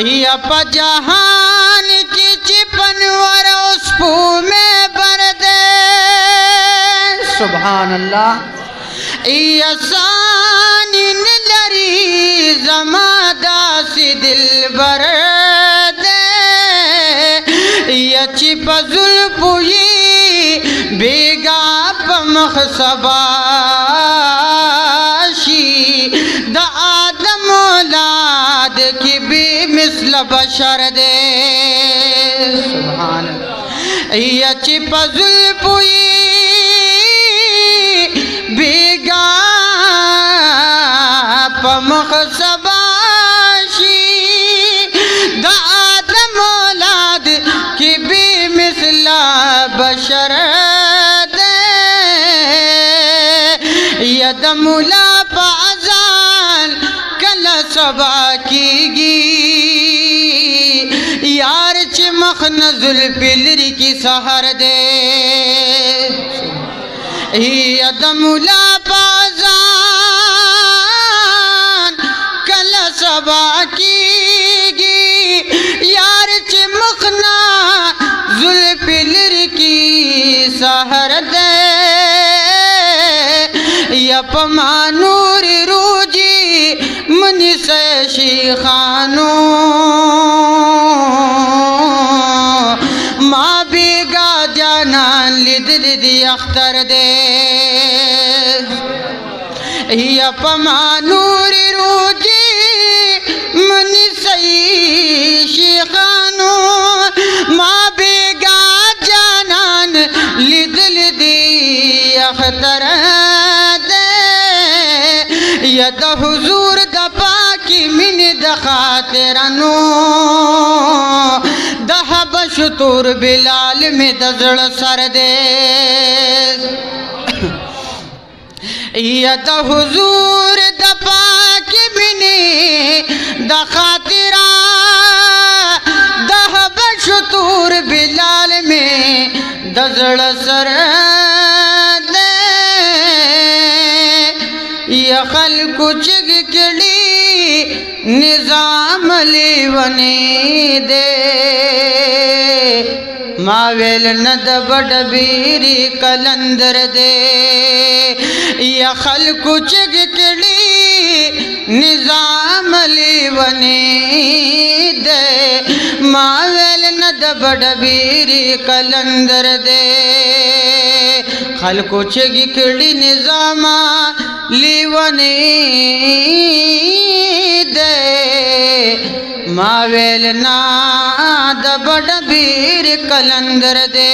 या जहान की चिपनवर उस पू में बर दे। सुभान अल्लाह। या सानी लरी जमादासी दिल बर दे। या चिप जुल्पुई बेगा पमख सबाशी द आदम औलाद की भी मिसल बशर दे। सुभान या चिप जुल्पुई बेगा पमख सबाशी द आदम औलाद की भी मिसल बशर दे। यदमुला पाजान कल सबा कीगी यार चिमख नजुल पिलरी की सहर दे। यदमुला पाजान कल सबा कीगी यार चिमख नजुल पिलरी की सहर दे। यपमानूर रूजी मनी से शिखानो माँ बेगा जाना लिद लिदी अख्तर दे। यपमानूर रूजी मनी से शिखानो माँ बेगा जाना लिद लिदी अख्तर यद हुजूर दपा की मिन दखातिरनो दहब शुतूर बिलाल में दजड़ सर दे। यद हुजूर दपा की मिन दखातिरा दहब शुतूर बिलाल में दजड़ सर दे। यखल कुछ गिकड़ी निजाम लेवने दे। मावेल नद बड़बीरी कलंदर दे। यखल कुछ गिकड़ी निजाम लेवने दे। मावेल नद बड़बीरी कलंदर दे। खल कुछ गिकड़ी निजामा लीवने दे। मावेल नाद बड़बीर कलंदर दे।